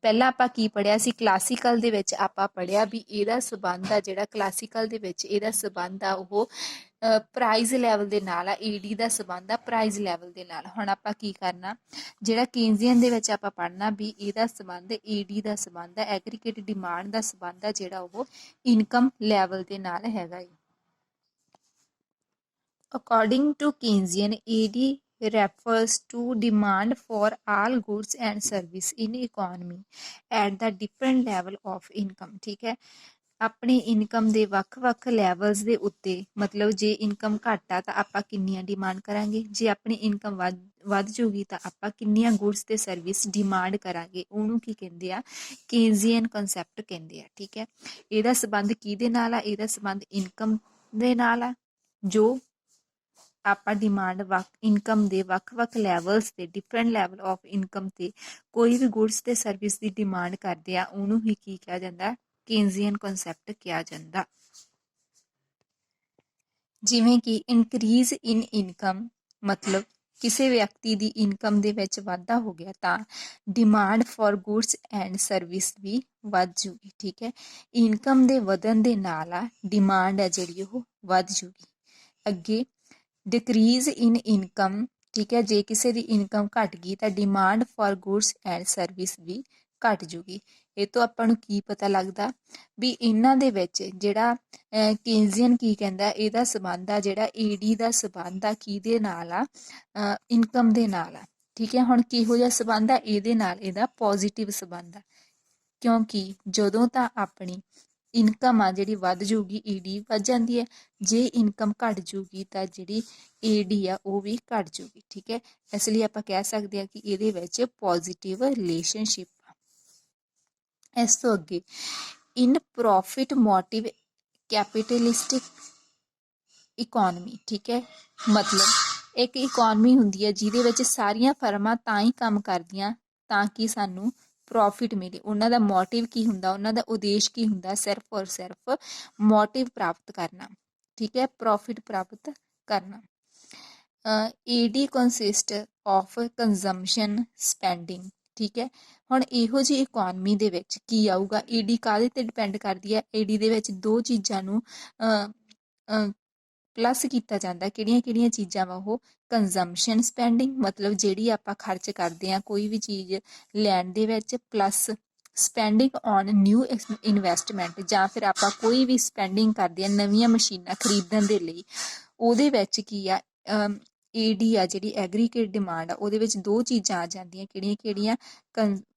ਪਹਿਲਾਂ ਆਪਾਂ ਕੀ ਪੜ੍ਹਿਆ ਸੀ? ਕਲਾਸੀਕਲ ਦੇ ਵਿੱਚ ਆਪਾਂ ਪੜ੍ਹਿਆ ਵੀ ਇਹਦਾ ਸੰਬੰਧ ਆ ਜਿਹੜਾ ਕਲਾਸੀਕਲ ਦੇ ਵਿੱਚ ਇਹਦਾ ਸੰਬੰਧ ਆ ਉਹ ਪ੍ਰਾਈਜ਼ ਲੈਵਲ ਦੇ ਨਾਲ ਆ। ਏਡੀ ਦਾ ਸੰਬੰਧ ਆ ਪ੍ਰਾਈਜ਼ ਲੈਵਲ ਦੇ ਨਾਲ। ਹੁਣ ਆਪਾਂ ਕੀ ਕਰਨਾ? ਜਿਹੜਾ ਕੀਨਜ਼ੀਅਨ ਦੇ ਵਿੱਚ ਆਪਾਂ ਪੜ੍ਹਨਾ ਵੀ ਇਹਦਾ ਸੰਬੰਧ ਏਡੀ ਦਾ ਸੰਬੰਧ ਆ, ਐਗਰੀਗੇਟ ਡਿਮਾਂਡ ਦਾ ਸੰਬੰਧ ਆ ਜਿਹੜਾ ਉਹ ਇਨਕਮ ਲੈਵਲ ਦੇ ਨਾਲ ਹੈਗਾ ਏ। ਅਕੋਰਡਿੰਗ ਟੂ ਕੀਨਜ਼ੀਅਨ, ਏਡੀ refers to demand for all goods and service in economy at the different level of income, ਠੀਕ ਹੈ। ਆਪਣੀ ਇਨਕਮ ਦੇ ਵੱਖ-ਵੱਖ ਲੈਵਲਸ ਦੇ ਉੱਤੇ, ਮਤਲਬ ਜੇ ਇਨਕਮ ਘੱਟ ਆ ਤਾਂ ਆਪਾਂ ਕਿੰਨੀਆਂ ਡਿਮਾਂਡ ਕਰਾਂਗੇ, ਜੇ ਆਪਣੀ ਇਨਕਮ ਵੱਧ ਜੂਗੀ ਤਾਂ ਆਪਾਂ ਕਿੰਨੀਆਂ ਗੁੱਡਸ ਤੇ ਸਰਵਿਸ ਡਿਮਾਂਡ ਕਰਾਂਗੇ। ਉਹਨੂੰ ਕੀ ਕਹਿੰਦੇ ਆ? ਕੀਨਜ਼ੀਅਨ ਕਨਸੈਪਟ ਕਹਿੰਦੇ ਆ, ਠੀਕ ਹੈ। ਇਹਦਾ ਸੰਬੰਧ ਕਿਹਦੇ ਨਾਲ ਆ? ਇਹਦਾ ਸੰਬੰਧ ਇਨਕਮ ਦੇ ਨਾਲ ਆ। ਜੋ ਆਪਾਂ ਡਿਮਾਂਡ ਇਨਕਮ ਦੇ ਵੱਖ-ਵੱਖ ਲੈਵਲਸ ਤੇ ਡਿਫਰੈਂਟ ਲੈਵਲ ਆਫ ਇਨਕਮ ਤੇ ਕੋਈ ਵੀ ਗੁੱਡਸ ਤੇ ਸਰਵਿਸ ਦੀ ਡਿਮਾਂਡ ਕਰਦੇ ਆ ਉਹਨੂੰ ਹੀ ਕੀ ਕਿਹਾ ਜਾਂਦਾ? ਕੀਨਜ਼ੀਅਨ ਕਨਸੈਪਟ ਕਿਹਾ ਜਾਂਦਾ। ਜਿਵੇਂ ਕਿ ਇਨਕਰੀਜ਼ ਇਨ ਇਨਕਮ, ਮਤਲਬ ਕਿਸੇ ਵਿਅਕਤੀ ਦੀ ਇਨਕਮ ਦੇ ਵਿੱਚ ਵਾਧਾ ਹੋ ਗਿਆ ਤਾਂ demand for goods and service ਵੀ ਵੱਧ ਜੂਗੀ, ਠੀਕ ਹੈ। ਇਨਕਮ ਦੇ ਵਧਣ ਦੇ ਨਾਲ ਆ ਡਿਮਾਂਡ ਹੈ ਜਿਹੜੀ ਉਹ ਵੱਧ ਜੂਗੀ। ਅੱਗੇ ਡਿਕਰੀਜ਼ ਇਨ ਇਨਕਮ, ਠੀਕ ਹੈ। ਜੇ ਕਿਸੇ ਦੀ ਇਨਕਮ ਘਟ ਗਈ ਤਾਂ demand for goods and service ਵੀ ਘਟ ਜੂਗੀ। ਇਹ ਤੋਂ ਆਪਾਂ ਨੂੰ ਕੀ ਪਤਾ ਲੱਗਦਾ ਵੀ ਇਹਨਾਂ ਦੇ ਵਿੱਚ ਜਿਹੜਾ ਕੀਨਜ਼ੀਅਨ ਕੀ ਕਹਿੰਦਾ? ਇਹਦਾ ਸੰਬੰਧ ਆ ਜਿਹੜਾ ਏਡੀ ਦਾ ਸੰਬੰਧ ਆ ਕਿਹਦੇ ਨਾਲ ਆ? ਇਨਕਮ ਦੇ ਨਾਲ ਆ, ਠੀਕ ਹੈ। ਹੁਣ ਕਿਹੋ ਜਿਹਾ ਸੰਬੰਧ ਆ ਇਹਦੇ ਨਾਲ? ਇਹਦਾ ਪੋਜ਼ਿਟਿਵ ਸੰਬੰਧ ਆ, ਕਿਉਂਕਿ ਜਦੋਂ ਤਾਂ ਆਪਣੀ ਇਨਕਮ ਆ ਜਿਹੜੀ ਵੱਧ ਜੂਗੀ ਈਡੀ ਵੱਧ ਜਾਂਦੀ ਹੈ, ਜੇ ਇਨਕਮ ਘਟ ਜੂਗੀ ਤਾਂ ਜਿਹੜੀ ਏਡੀ ਆ ਉਹ ਵੀ ਘਟ ਜੂਗੀ, ਠੀਕ ਹੈ। ਇਸ ਲਈ ਆਪਾਂ ਕਹਿ ਸਕਦੇ ਹਾਂ ਕਿ ਇਹਦੇ ਵਿੱਚ ਪੋਜ਼ਿਟਿਵ ਰਿਲੇਸ਼ਨਸ਼ਿਪ ਆ। ਇਸ ਤੋਂ ਅੱਗੇ ਇਨ ਪ੍ਰੋਫਿਟ ਮੋਟਿਵ ਕੈਪੀਟਲਿਸਟਿਕ ਇਕੋਨਮੀ, ਠੀਕ ਹੈ। ਮਤਲਬ ਇੱਕ ਇਕੋਨਮੀ ਹੁੰਦੀ ਹੈ ਜਿਹਦੇ ਵਿੱਚ ਸਾਰੀਆਂ ਫਰਮਾਂ ਤਾਂ ਹੀ ਕੰਮ ਕਰਦੀਆਂ ਤਾਂ ਕਿ ਸਾਨੂੰ ਪ੍ਰੋਫਿਟ ਮਿਲੇ। ਉਹਨਾਂ ਦਾ ਮੋਟਿਵ ਕੀ ਹੁੰਦਾ? ਉਹਨਾਂ ਦਾ ਉਦੇਸ਼ ਕੀ ਹੁੰਦਾ? ਸਿਰਫ ਔਰ ਸਿਰਫ ਮੋਟਿਵ ਪ੍ਰਾਪਤ ਕਰਨਾ, ਠੀਕ ਹੈ, ਪ੍ਰੋਫਿਟ ਪ੍ਰਾਪਤ ਕਰਨਾ। ਏਡੀ ਕੰਸਿਸਟ ਆਫ ਕੰਜ਼ੰਪਸ਼ਨ ਸਪੈਂਡਿੰਗ, ਠੀਕ ਹੈ। ਹੁਣ ਇਹੋ ਜਿਹੀ ਇਕੋਨਮੀ ਦੇ ਵਿੱਚ ਕੀ ਆਊਗਾ? ਏਡੀ ਕਾਹਦੇ ਤੇ ਡਿਪੈਂਡ ਕਰਦੀ ਹੈ? ਏਡੀ ਦੇ ਵਿੱਚ ਦੋ ਚੀਜ਼ਾਂ ਨੂੰ ਪਲੱਸ ਕੀਤਾ ਜਾਂਦਾ। ਕਿਹੜੀਆਂ-ਕਿਹੜੀਆਂ ਚੀਜ਼ਾਂ ਵਾ ਉਹ? ਕੰਜ਼ੰਪਸ਼ਨ ਸਪੈਂਡਿੰਗ, ਮਤਲਬ ਜਿਹੜੀ ਆਪਾਂ ਖਰਚ ਕਰਦੇ ਹਾਂ ਕੋਈ ਵੀ ਚੀਜ਼ ਲੈਣ ਦੇ ਵਿੱਚ, plus spending on new investment, ਜਾਂ ਫਿਰ ਆਪਾਂ ਕੋਈ ਵੀ ਸਪੈਂਡਿੰਗ ਕਰਦੇ ਹਾਂ ਨਵੀਆਂ ਮਸ਼ੀਨਾਂ ਖਰੀਦਣ ਦੇ ਲਈ। ਉਹਦੇ ਵਿੱਚ ਕੀ ਆ? ਏਡੀ ਆ ਜਿਹੜੀ ਐਗਰੀਗੇਟ ਡਿਮਾਂਡ ਆ ਉਹਦੇ ਵਿੱਚ ਦੋ ਚੀਜ਼ਾਂ ਆ ਜਾਂਦੀਆਂ। ਕਿਹੜੀਆਂ-ਕਿਹੜੀਆਂ?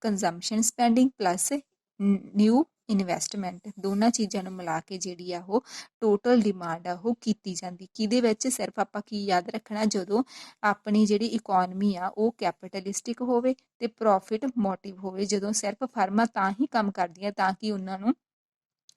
Consumption spending plus new investment. ਦੋਨਾਂ ਚੀਜ਼ਾਂ ਨੂੰ ਮਿਲਾ ਕੇ ਜਿਹੜੀ ਆ ਉਹ ਟੋਟਲ ਡਿਮਾਂਡ ਆ ਉਹ ਕੀਤੀ ਜਾਂਦੀ। ਕਿਹਦੇ ਵਿੱਚ? ਸਿਰਫ ਆਪਾਂ ਕੀ ਯਾਦ ਰੱਖਣਾ? ਜਦੋਂ ਆਪਣੀ ਜਿਹੜੀ ਇਕੋਨਮੀ ਆ ਉਹ ਕੈਪੀਟਲਿਸਟਿਕ ਹੋਵੇ ਤੇ ਪ੍ਰੋਫਿਟ ਮੋਟਿਵ ਹੋਵੇ। ਜਦੋਂ ਸਿਰਫ ਫਰਮਾਂ ਤਾਂ ਹੀ ਕੰਮ ਕਰਦੀਆਂ ਤਾਂ ਕਿ ਉਹਨਾਂ ਨੂੰ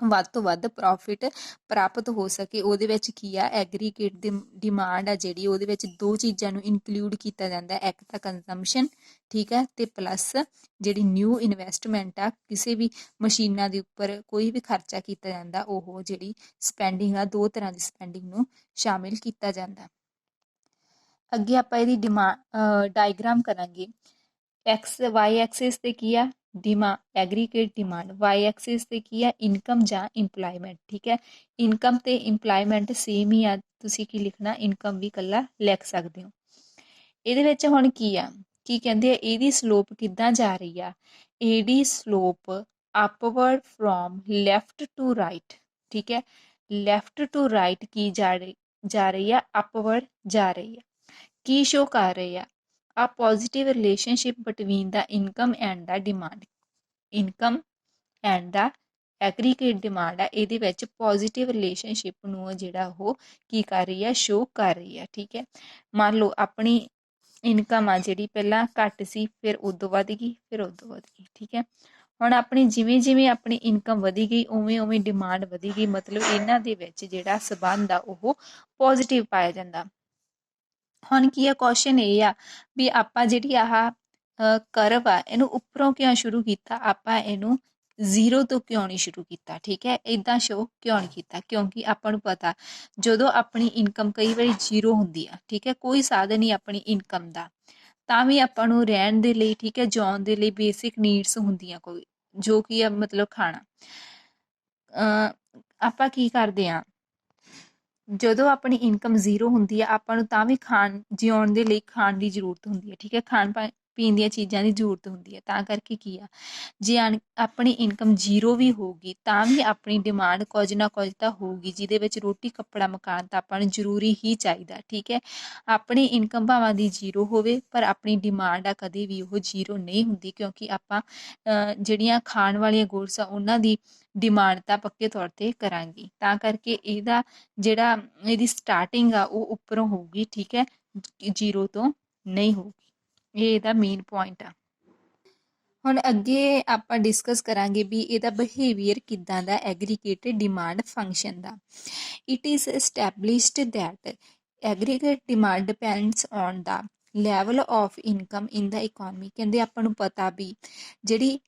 ਵੱਧ ਤੋਂ ਵੱਧ ਪ੍ਰੋਫਿਟ ਪ੍ਰਾਪਤ ਹੋ ਸਕੇ। ਉਹਦੇ ਵਿੱਚ ਕੀ ਆ? ਐਗਰੀਗੇਟ ਦੀ ਡਿਮਾਂਡ ਆ ਜਿਹੜੀ ਉਹਦੇ ਵਿੱਚ ਦੋ ਚੀਜ਼ਾਂ ਨੂੰ ਇਨਕਲੂਡ ਕੀਤਾ ਜਾਂਦਾ। ਇੱਕ ਤਾਂ ਕੰਜ਼ੰਪਸ਼ਨ, ਠੀਕ ਹੈ, ਤੇ ਪਲੱਸ ਜਿਹੜੀ ਨਿਊ ਇਨਵੈਸਟਮੈਂਟ ਆ, ਕਿਸੇ ਵੀ ਮਸ਼ੀਨਾਂ ਦੇ ਉੱਪਰ ਕੋਈ ਵੀ ਖਰਚਾ ਕੀਤਾ ਜਾਂਦਾ ਉਹ ਜਿਹੜੀ ਸਪੈਂਡਿੰਗ ਆ, ਦੋ ਤਰ੍ਹਾਂ ਦੀ ਸਪੈਂਡਿੰਗ ਨੂੰ ਸ਼ਾਮਿਲ ਕੀਤਾ ਜਾਂਦਾ। ਅੱਗੇ ਆਪਾਂ ਇਹਦੀ ਡਾਇਗਰਾਮ ਕਰਾਂਗੇ। ਵਾਈ ਐਕਸਿਸ ਤੇ ਕੀ ਆ ਐਗਰੀਗੇਟ ਡਿਮਾਂਡ, ਵਾਈ ਐਕਸਿਸ ਤੇ ਕੀ ਆ ਇਨਕਮ ਜਾਂ ਇੰਪਲਾਇਮੈਂਟ। ਠੀਕ ਹੈ, ਇਨਕਮ ਤੇ ਇੰਪਲਾਇਮੈਂਟ ਸੇਮ ਹੀ ਆ, ਤੁਸੀਂ ਕੀ ਲਿਖਣਾ ਇਨਕਮ ਵੀ ਇਕੱਲਾ ਲਿਖ ਸਕਦੇ ਹੋ। ਇਹਦੇ ਵਿੱਚ ਹੁਣ ਕੀ ਆ, ਕੀ ਕਹਿੰਦੇ ਆ ਇਹਦੀ ਸਲੋਪ ਕਿੱਦਾਂ ਜਾ ਰਹੀ ਆ, ਇਹਦੀ slope upward from left to right. ਠੀਕ ਹੈ, ਲੈਫਟ ਟੂ ਰਾਈਟ ਕੀ ਜਾ ਰਹੀ ਆ, ਅਪਵਰਡ ਜਾ ਰਹੀ ਆ। ਕੀ ਸ਼ੋ ਕਰ ਰਹੀ ਆ, a positive relationship between the income and the demand, income and the aggregate demand ਆ, ਇਹਦੇ ਵਿੱਚ ਪੋਜ਼ਿਟਿਵ ਰਿਲੇਸ਼ਨਸ਼ਿਪ ਨੂੰ ਜਿਹੜਾ ਉਹ ਕੀ ਕਰ ਰਹੀ ਆ, ਸ਼ੋ ਕਰ ਰਹੀ ਆ। ਠੀਕ ਹੈ, ਮੰਨ ਲਓ ਆਪਣੀ ਇਨਕਮ ਆ ਜਿਹੜੀ ਪਹਿਲਾਂ ਘੱਟ ਸੀ, ਫਿਰ ਉਦੋਂ ਵੱਧ ਗਈ, ਫਿਰ ਉਦੋਂ ਵੱਧ ਗਈ। ਠੀਕ ਹੈ, ਹੁਣ ਆਪਣੀ ਜਿਵੇਂ ਜਿਵੇਂ ਆਪਣੀ ਇਨਕਮ ਵਧੀ ਗਈ ਉਵੇਂ ਉਵੇਂ ਡਿਮਾਂਡ ਵਧੀ ਗਈ, ਮਤਲਬ ਇਹਨਾਂ ਦੇ ਵਿੱਚ ਜਿਹੜਾ ਸਬੰਧ ਆ ਉਹ ਪੋਜ਼ਿਟਿਵ ਪਾਇਆ ਜਾਂਦਾ। ਹੁਣ ਕੀ ਆ, ਕੁਐਸਚਨ ਇਹ ਆ ਵੀ ਆਪਾਂ ਜਿਹੜੀ ਆਹ ਕਰਵ ਆ ਇਹਨੂੰ ਉੱਪਰੋਂ ਕਿਉਂ ਸ਼ੁਰੂ ਕੀਤਾ, ਆਪਾਂ ਇਹਨੂੰ ਜ਼ੀਰੋ ਤੋਂ ਕਿਉਂ ਨਹੀਂ ਸ਼ੁਰੂ ਕੀਤਾ। ਠੀਕ ਹੈ, ਇਦਾਂ ਸ਼ੋ ਕਿਉਂ ਨਹੀਂ ਕੀਤਾ, ਕਿਉਂਕਿ ਆਪਾਂ ਨੂੰ ਪਤਾ ਜਦੋਂ ਆਪਣੀ ਇਨਕਮ ਕਈ ਵਾਰੀ ਜ਼ੀਰੋ ਹੁੰਦੀ ਆ, ਠੀਕ ਹੈ, ਕੋਈ ਸਾਧਨ ਨਹੀਂ ਆਪਣੀ ਇਨਕਮ ਦਾ, ਤਾਂ ਵੀ ਆਪਾਂ ਨੂੰ ਰਹਿਣ ਦੇ ਲਈ, ਠੀਕ ਹੈ, ਜਿਉਣ ਦੇ ਲਈ ਬੇਸਿਕ ਨੀਡਸ ਹੁੰਦੀਆਂ ਕੋਈ, ਜੋ ਕੀ ਆ ਮਤਲਬ ਖਾਣਾ। ਆਪਾਂ ਕੀ ਕਰਦੇ ਹਾਂ, ਜਦੋਂ ਆਪਣੀ ਇਨਕਮ ਜ਼ੀਰੋ ਹੁੰਦੀ ਆ ਆਪਾਂ ਨੂੰ ਤਾਂ ਵੀ ਜਿਉਣ ਦੇ ਲਈ ਖਾਣ ਦੀ ਜ਼ਰੂਰਤ ਹੁੰਦੀ ਹੈ। ਠੀਕ ਹੈ, ਖਾਣ ਪੀਣ ਦੀਆਂ ਚੀਜ਼ਾਂ ਦੀ ਜ਼ਰੂਰਤ ਹੁੰਦੀ ਹੈ, ਤਾਂ ਕਰਕੇ ਕੀ ਆ ਜੇ ਆਪਣੀ ਇਨਕਮ ਜ਼ੀਰੋ ਵੀ ਹੋਊਗੀ ਤਾਂ ਵੀ ਆਪਣੀ ਡਿਮਾਂਡ ਕੁਝ ਨਾ ਕੁਝ ਤਾਂ ਹੋਊਗੀ, ਜਿਹਦੇ ਵਿੱਚ ਰੋਟੀ ਕੱਪੜਾ ਮਕਾਨ ਤਾਂ ਆਪਾਂ ਨੂੰ ਜ਼ਰੂਰੀ ਹੀ ਚਾਹੀਦਾ। ਠੀਕ ਹੈ, ਆਪਣੀ ਇਨਕਮ ਭਾਵਾਂ ਦੀ ਜ਼ੀਰੋ ਹੋਵੇ ਪਰ ਆਪਣੀ ਡਿਮਾਂਡ ਆ ਕਦੇ ਵੀ ਉਹ ਜ਼ੀਰੋ ਨਹੀਂ ਹੁੰਦੀ, ਕਿਉਂਕਿ ਆਪਾਂ ਜਿਹੜੀਆਂ ਖਾਣ ਵਾਲੀਆਂ ਗੁਡਸ ਆ ਉਹਨਾਂ ਦੀ ਡਿਮਾਂਡ ਤਾਂ ਪੱਕੇ ਤੌਰ 'ਤੇ ਕਰਾਂਗੇ, ਤਾਂ ਕਰਕੇ ਇਹਦਾ ਜਿਹੜਾ ਇਹਦੀ ਸਟਾਰਟਿੰਗ ਆ ਉਹ ਉੱਪਰੋਂ ਹੋਊਗੀ। ਠੀਕ ਹੈ, ਜ਼ੀਰੋ ਤੋਂ ਨਹੀਂ ਹੋਊਗੀ, ਇਹ ਇਹਦਾ ਮੇਨ ਪੁਆਇੰਟ ਆ। ਹੁਣ ਅੱਗੇ ਆਪਾਂ ਡਿਸਕਸ ਕਰਾਂਗੇ ਵੀ ਇਹਦਾ ਬਿਹੇਵੀਅਰ ਕਿੱਦਾਂ ਦਾ ਐਗਰੀਗੇਟਡ ਡਿਮਾਂਡ ਫੰਕਸ਼ਨ ਦਾ। It is established that aggregate demand depends on the level of income in the economy. ਕਹਿੰਦੇ ਆਪਾਂ ਨੂੰ ਪਤਾ ਵੀ ਜਿਹੜੀ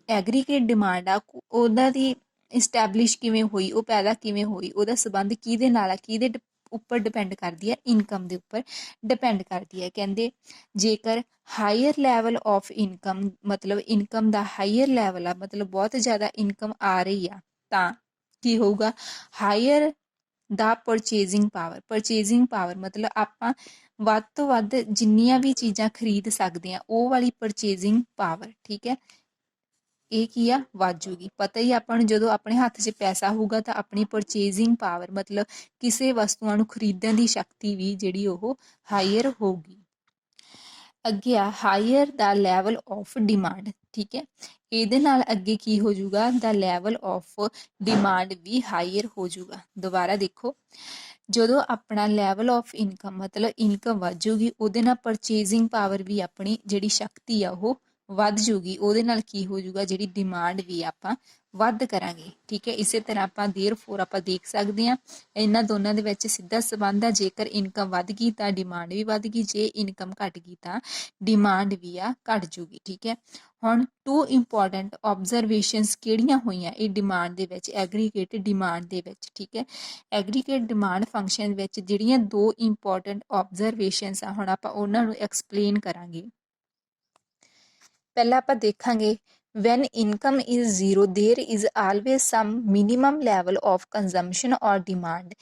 ਐਗਰੀਗੇਟ ਡਿਮਾਂਡ ਆ ਉਹਦਾ ਦੀ ਇਸਟੈਬਲਿਸ਼ ਕਿਵੇਂ ਹੋਈ, ਉਹ ਪੈਦਾ ਕਿਵੇਂ ਹੋਈ, ਉਹਦਾ ਸੰਬੰਧ ਕਿਹਦੇ ਨਾਲ ਆ, ਕਿਹਦੇ ਉੱਪਰ ਡਿਪੈਂਡ ਕਰਦੀ ਹੈ, ਇਨਕਮ ਦੇ ਉੱਪਰ ਡਿਪੈਂਡ ਕਰਦੀ ਹੈ। ਕਹਿੰਦੇ ਜੇਕਰ ਹਾਇਰ ਲੈਵਲ ਆਫ ਇਨਕਮ, ਮਤਲਬ ਇਨਕਮ ਦਾ ਹਾਇਰ ਲੈਵਲ ਆ, ਮਤਲਬ ਬਹੁਤ ਜ਼ਿਆਦਾ ਇਨਕਮ ਆ ਰਹੀ ਆ, ਤਾਂ ਕੀ ਹੋਊਗਾ, ਹਾਇਰ ਦਾ ਪਰਚੇਜ਼ਿੰਗ ਪਾਵਰ ਮਤਲਬ ਆਪਾਂ ਵੱਧ ਤੋਂ ਵੱਧ ਜਿੰਨੀਆਂ ਵੀ ਚੀਜ਼ਾਂ ਖਰੀਦ ਸਕਦੇ ਆ ਉਹ ਵਾਲੀ ਪਰਚੇਜ਼ਿੰਗ ਪਾਵਰ। ਠੀਕ ਹੈ, ਇਹ ਕੀ ਆ, ਵੱਧ ਜੂਗੀ। ਪਤਾ ਹੀ ਆਪਾਂ ਨੂੰ ਜਦੋਂ ਆਪਣੇ ਹੱਥ 'ਚ ਪੈਸਾ ਹੋਊਗਾ ਤਾਂ ਆਪਣੀ ਪਰਚੇਜ਼ਿੰਗ ਪਾਵਰ ਮਤਲਬ ਕਿਸੇ ਵਸਤੂਆਂ ਨੂੰ ਖਰੀਦਣ ਦੀ ਸ਼ਕਤੀ ਵੀ ਜਿਹੜੀ ਉਹ ਹਾਇਰ ਹੋਊਗੀ। ਅੱਗੇ ਆ higher the level of demand. ਠੀਕ ਹੈ, ਇਹਦੇ ਨਾਲ ਅੱਗੇ ਕੀ ਹੋ ਜਾਊਗਾ, ਦਾ ਲੈਵਲ ਆਫ ਡਿਮਾਂਡ ਵੀ ਹਾਇਰ ਹੋ ਜਾਊਗਾ। ਦੁਬਾਰਾ ਦੇਖੋ, ਜਦੋਂ ਆਪਣਾ ਲੈਵਲ ਆਫ ਇਨਕਮ ਮਤਲਬ ਇਨਕਮ ਵੱਧ ਜੂਗੀ, ਉਹਦੇ ਨਾਲ ਪਰਚੇਜ਼ਿੰਗ ਪਾਵਰ ਵੀ ਆਪਣੀ ਜਿਹੜੀ ਸ਼ਕਤੀ ਆ ਉਹ ਵੱਧ ਜੂਗੀ, ਉਹਦੇ ਨਾਲ ਕੀ ਹੋ ਜਾਊਗਾ, ਜਿਹੜੀ ਡਿਮਾਂਡ ਵੀ ਆਪਾਂ ਵੱਧ ਕਰਾਂਗੇ। ਠੀਕ ਹੈ, ਇਸੇ ਤਰ੍ਹਾਂ ਆਪਾਂ ਦੇਅਰਫੋਰ ਆਪਾਂ ਦੇਖ ਸਕਦੇ ਹਾਂ ਇਹਨਾਂ ਦੋਨਾਂ ਦੇ ਵਿੱਚ ਸਿੱਧਾ ਸੰਬੰਧ ਆ। ਜੇਕਰ ਇਨਕਮ ਵੱਧ ਗਈ ਤਾਂ ਡਿਮਾਂਡ ਵੀ ਵੱਧ ਗਈ, ਜੇ ਇਨਕਮ ਘਟ ਗਈ ਤਾਂ ਡਿਮਾਂਡ ਵੀ ਆ ਘਟ ਜੂਗੀ। ਠੀਕ ਹੈ, ਹੁਣ 2 ਇੰਪੋਰਟੈਂਟ ਆਬਜ਼ਰਵੇਸ਼ਨਸ ਕਿਹੜੀਆਂ ਹੋਈਆਂ ਇਹ ਡਿਮਾਂਡ ਦੇ ਵਿੱਚ, ਐਗਰੀਗੇਟ ਡਿਮਾਂਡ ਦੇ ਵਿੱਚ। ਠੀਕ ਹੈ, ਐਗਰੀਗੇਟ ਡਿਮਾਂਡ ਫੰਕਸ਼ਨ ਵਿੱਚ ਜਿਹੜੀਆਂ 2 ਇੰਪੋਰਟੈਂਟ ਆਬਜ਼ਰਵੇਸ਼ਨਸ ਆ, ਹੁਣ ਆਪਾਂ ਉਹਨਾਂ ਨੂੰ ਐਕਸਪਲੇਨ ਕਰਾਂਗੇ। ਪਹਿਲਾਂ ਆਪਾਂ ਦੇਖਾਂਗੇ when income is zero there is always some minimum level of consumption or demand.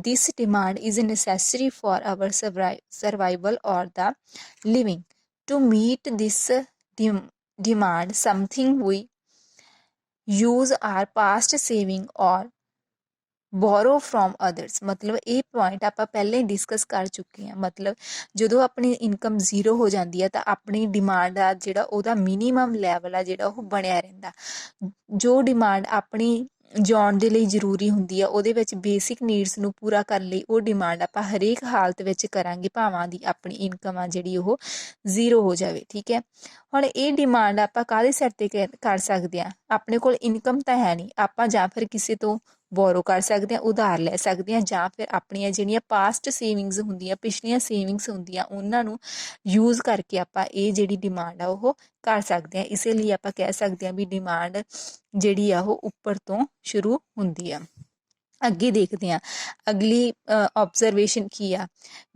This demand is necessary for our survival or the living. To meet this demand, something we use our past saving or ਬੋਰੋ from others. ਮਤਲਬ ਇਹ point ਆਪਾਂ ਪਹਿਲਾਂ ਹੀ discuss ਕਰ ਚੁੱਕੇ ਹਾਂ। ਮਤਲਬ ਜਦੋਂ ਆਪਣੀ ਇਨਕਮ ਜ਼ੀਰੋ ਹੋ ਜਾਂਦੀ ਹੈ ਤਾਂ ਆਪਣੀ ਡਿਮਾਂਡ ਆ ਜਿਹੜਾ ਉਹਦਾ ਮਿਨੀਮਮ ਲੈਵਲ ਆ ਜਿਹੜਾ ਉਹ ਬਣਿਆ ਰਹਿੰਦਾ। ਜੋ ਡਿਮਾਂਡ ਆਪਣੀ ਜਿਉਣ ਦੇ ਲਈ ਜ਼ਰੂਰੀ ਹੁੰਦੀ ਆ, ਉਹਦੇ ਵਿੱਚ ਬੇਸਿਕ ਨੀਡਸ ਨੂੰ ਪੂਰਾ ਕਰਨ ਲਈ ਉਹ ਡਿਮਾਂਡ ਆਪਾਂ ਹਰੇਕ ਹਾਲਤ ਵਿੱਚ ਕਰਾਂਗੇ, ਭਾਵਾਂ ਦੀ ਆਪਣੀ ਇਨਕਮ ਆ ਜਿਹੜੀ ਉਹ ਜ਼ੀਰੋ ਹੋ ਜਾਵੇ। ਠੀਕ ਹੈ, ਹੁਣ ਇਹ ਡਿਮਾਂਡ ਆਪਾਂ ਕਾਹਦੇ ਸਿਰ 'ਤੇ ਕਰ ਸਕਦੇ ਹਾਂ, ਆਪਣੇ ਕੋਲ ਇਨਕਮ ਤਾਂ ਹੈ ਨਹੀਂ, ਆਪਾਂ ਜਾਂ ਫਿਰ ਕਿਸੇ ਤੋਂ ਬੋਰੋ ਕਰ ਸਕਦੇ ਹਾਂ, ਉਧਾਰ ਲੈ ਸਕਦੇ ਹਾਂ, ਜਾਂ ਫਿਰ ਆਪਣੀਆਂ ਜਿਹੜੀਆਂ ਪਾਸਟ ਸੇਵਿੰਗਸ ਹੁੰਦੀਆਂ, ਪਿਛਲੀਆਂ ਸੇਵਿੰਗਸ ਹੁੰਦੀਆਂ, ਉਹਨਾਂ ਨੂੰ ਯੂਜ਼ ਕਰਕੇ ਆਪਾਂ ਇਹ ਜਿਹੜੀ ਡਿਮਾਂਡ ਆ ਉਹ ਕਰ ਸਕਦੇ ਹਾਂ। ਇਸੇ ਲਈ ਆਪਾਂ ਕਹਿ ਸਕਦੇ ਹਾਂ ਵੀ ਡਿਮਾਂਡ ਜਿਹੜੀ ਆ ਉਹ ਉੱਪਰ ਤੋਂ ਸ਼ੁਰੂ ਹੁੰਦੀ ਆ। ਅੱਗੇ ਦੇਖਦੇ ਹਾਂ ਅਗਲੀ ਆਬਜ਼ਰਵੇਸ਼ਨ ਕੀ ਆ।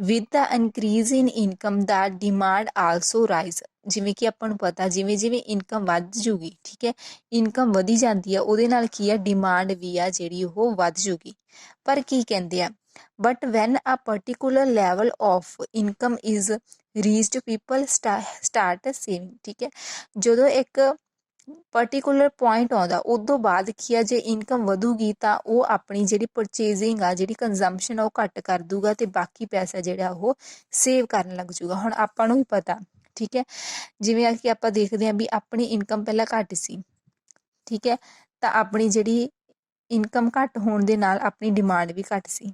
With the increase in income the demand also rise. ਜਿਵੇਂ ਕਿ ਆਪਾਂ ਨੂੰ ਪਤਾ ਜਿਵੇਂ ਜਿਵੇਂ ਇਨਕਮ ਵੱਧ ਜੂਗੀ, ਠੀਕ ਹੈ, ਇਨਕਮ ਵਧੀ ਜਾਂਦੀ ਆ, ਉਹਦੇ ਨਾਲ ਕੀ ਆ, ਡਿਮਾਂਡ ਵੀ ਆ ਜਿਹੜੀ ਉਹ ਵੱਧ ਜੂਗੀ। ਪਰ ਕੀ ਕਹਿੰਦੇ ਆ, ਬਟ ਵੈਨ ਆ particular level of income is reached people start saving. ਠੀਕ ਹੈ, ਜਦੋਂ ਇੱਕ ਪਰਟੀਕੂਲਰ ਪੁਆਇੰਟ ਆਉਂਦਾ ਉਦੋਂ ਬਾਅਦ ਕੀ ਆ, ਜੇ ਇਨਕਮ ਵਧੂਗੀ ਤਾਂ ਉਹ ਆਪਣੀ ਜਿਹੜੀ ਪਰਚੇਜ਼ਿੰਗ ਆ, ਜਿਹੜੀ ਕੰਜ਼ੰਪਸ਼ਨ ਆ, ਉਹ ਘੱਟ ਕਰ ਦੂਗਾ ਅਤੇ ਬਾਕੀ ਪੈਸਾ ਜਿਹੜਾ ਉਹ ਸੇਵ ਕਰਨ ਲੱਗ ਜੂਗਾ। ਹੁਣ ਆਪਾਂ ਨੂੰ ਵੀ ਪਤਾ, ਠੀਕ ਹੈ, ਜਿਵੇਂ ਕਿ ਆਪਾਂ ਦੇਖਦੇ ਹਾਂ ਵੀ ਆਪਣੀ ਇਨਕਮ ਪਹਿਲਾਂ ਘੱਟ ਸੀ, ਠੀਕ ਹੈ, ਤਾਂ ਆਪਣੀ ਜਿਹੜੀ ਇਨਕਮ ਘੱਟ ਹੋਣ ਦੇ ਨਾਲ ਆਪਣੀ ਡਿਮਾਂਡ ਵੀ ਘੱਟ ਸੀ।